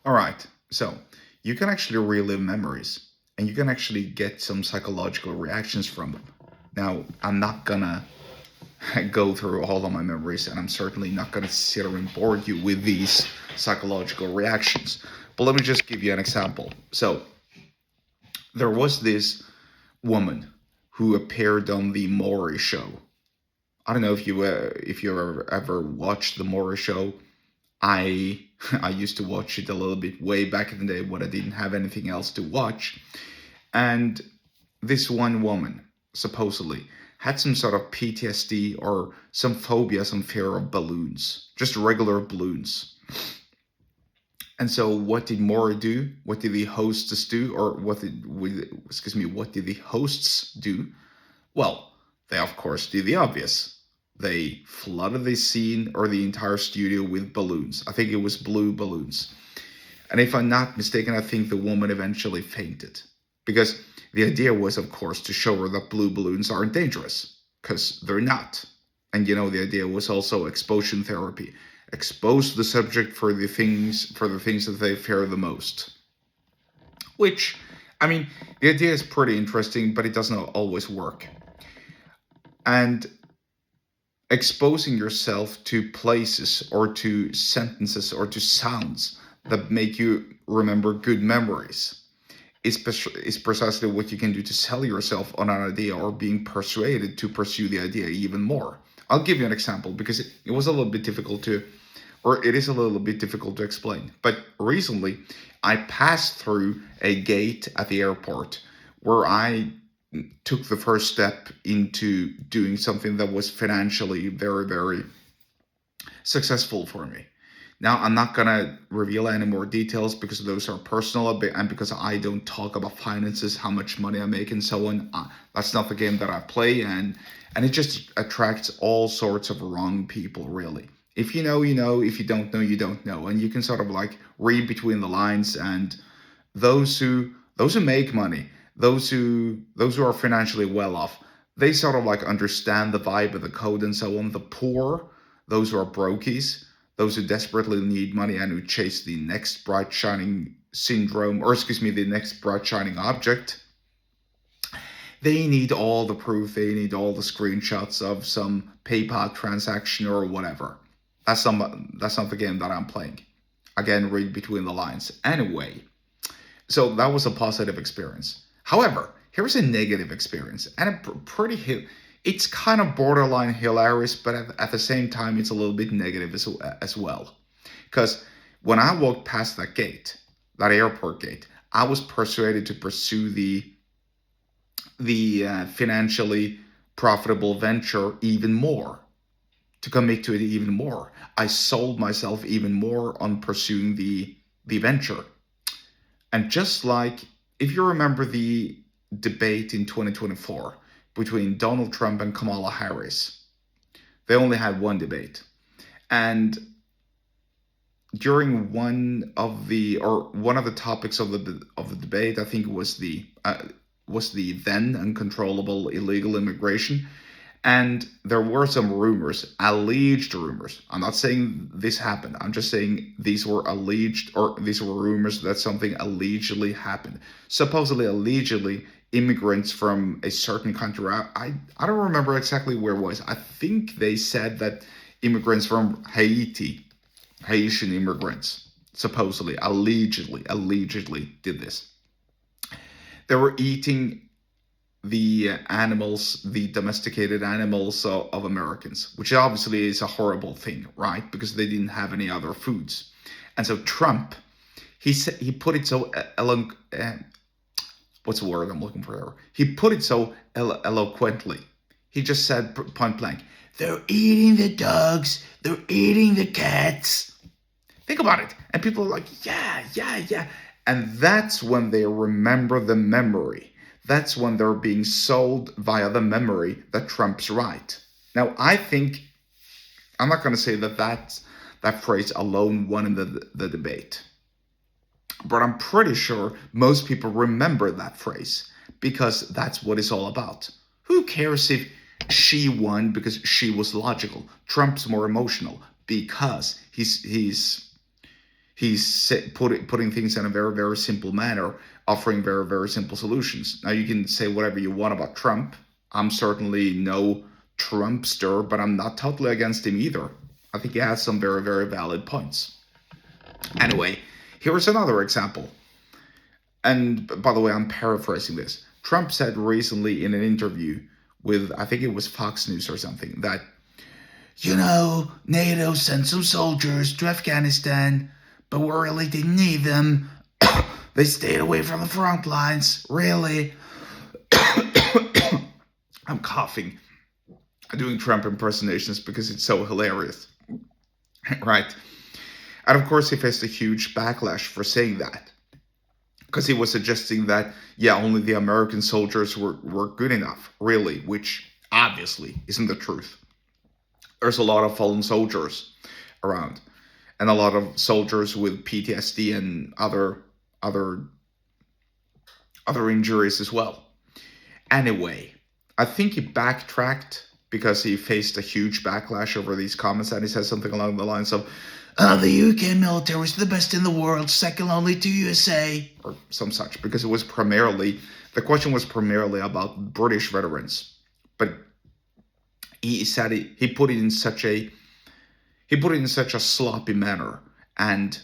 All right. So you can actually relive memories and you can actually get some psychological reactions from them. Now, I'm not gonna go through all of my memories, and I'm certainly not gonna sit here and bore you with these psychological reactions. But let me just give you an example. So there was this woman who appeared on the Maury show. I don't know if you ever watched the Maury show. I I used to watch it a little bit way back in the day when I didn't have anything else to watch. And this one woman supposedly had some sort of PTSD or some phobia, some fear of balloons, just regular balloons. And so, what did Maury do? What did the hostess do? Or what did the hosts do? Well, they of course did the obvious. They flooded the scene or the entire studio with balloons. I think it was blue balloons. And if I'm not mistaken, I think the woman eventually fainted. Because the idea was, of course, to show her that blue balloons aren't dangerous. Because they're not. And the idea was also exposure therapy. Expose the subject for the things that they fear the most. Which, I mean, the idea is pretty interesting, but it doesn't always work. And exposing yourself to places or to sentences or to sounds that make you remember good memories is precisely what you can do to sell yourself on an idea or being persuaded to pursue the idea even more. I'll give you an example because it was a little bit difficult to, or it is a little bit difficult to explain. But recently, I passed through a gate at the airport where I took the first step into doing something that was financially very, very successful for me. Now, I'm not going to reveal any more details because those are personal and because I don't talk about finances, how much money I make, and so on. That's not the game that I play, and it just attracts all sorts of wrong people, really. If you know, you know. If you don't know, you don't know. And you can sort of like read between the lines, and those who make money, those who are financially well off, they sort of like understand the vibe of the code and so on. The poor, those who are brokies, those who desperately need money and who chase the next bright shining syndrome, or the next bright shining object, they need all the proof, they need all the screenshots of some PayPal transaction or whatever. That's not the game that I'm playing. Again, read between the lines. Anyway, so that was a positive experience. However, here's a negative experience, and it's kind of borderline hilarious, but at the same time, it's a little bit negative as well. Because when I walked past that airport gate, I was persuaded to pursue the financially profitable venture even more, to commit to it even more. I sold myself even more on pursuing the venture. And just like, if you remember the debate in 2024 between Donald Trump and Kamala Harris, they only had one debate. And during one of the topics of the debate, I think it was the then uncontrollable illegal immigration. And there were some rumors, alleged rumors. I'm not saying this happened. I'm just saying these were alleged, or these were rumors that something allegedly happened. Supposedly, allegedly, immigrants from a certain country. I don't remember exactly where it was. I think they said that immigrants from Haiti, Haitian immigrants, supposedly, allegedly did this. They were eating the animals, the domesticated animals of Americans, which obviously is a horrible thing, right? Because they didn't have any other foods. And so Trump, he put it so what's the word I'm looking for there? He put it so eloquently. He just said point blank, "They're eating the dogs, they're eating the cats." Think about it. And people are like, yeah. And that's when they remember the memory. That's when they're being sold via the memory that Trump's right. Now, I think, I'm not going to say that phrase alone won in the debate. But I'm pretty sure most people remember that phrase because that's what it's all about. Who cares if she won because she was logical? Trump's more emotional because he's He's putting things in a very, very simple manner, offering very, very simple solutions. Now, you can say whatever you want about Trump. I'm certainly no Trumpster, but I'm not totally against him either. I think he has some very, very valid points. Anyway, here's another example. And by the way, I'm paraphrasing this. Trump said recently in an interview with, I think it was Fox News or something, that, NATO sent some soldiers to Afghanistan, but we really didn't need them. They stayed away from the front lines, really. I'm coughing. I'm doing Trump impersonations because it's so hilarious. Right? And of course, he faced a huge backlash for saying that. Because he was suggesting that, only the American soldiers were good enough, really, which obviously isn't the truth. There's a lot of fallen soldiers around, and a lot of soldiers with PTSD and other injuries as well. Anyway, I think he backtracked because he faced a huge backlash over these comments, and he said something along the lines of, the UK military is the best in the world, second only to USA, or some such, because the question was primarily about British veterans. But he said he put it in such a sloppy manner, and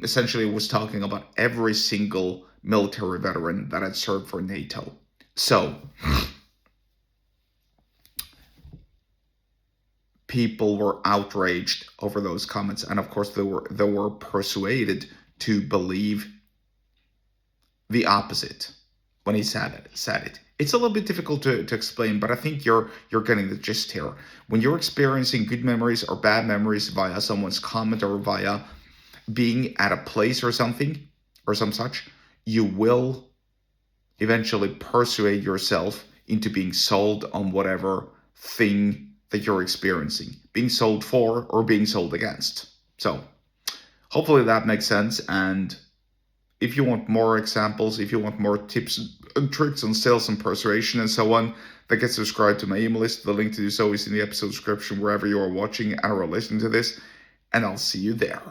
essentially was talking about every single military veteran that had served for NATO. So people were outraged over those comments, and of course they were persuaded to believe the opposite when he said it. It's a little bit difficult to explain, but I think you're getting the gist here. When you're experiencing good memories or bad memories via someone's comment or via being at a place or something or some such, you will eventually persuade yourself into being sold on whatever thing that you're experiencing, being sold for or being sold against. So hopefully that makes sense. And if you want more examples, if you want more tips and tricks on sales and persuasion and so on, then get subscribed to my email list. The link to do so is in the episode description wherever you are watching and or listening to this, and I'll see you there.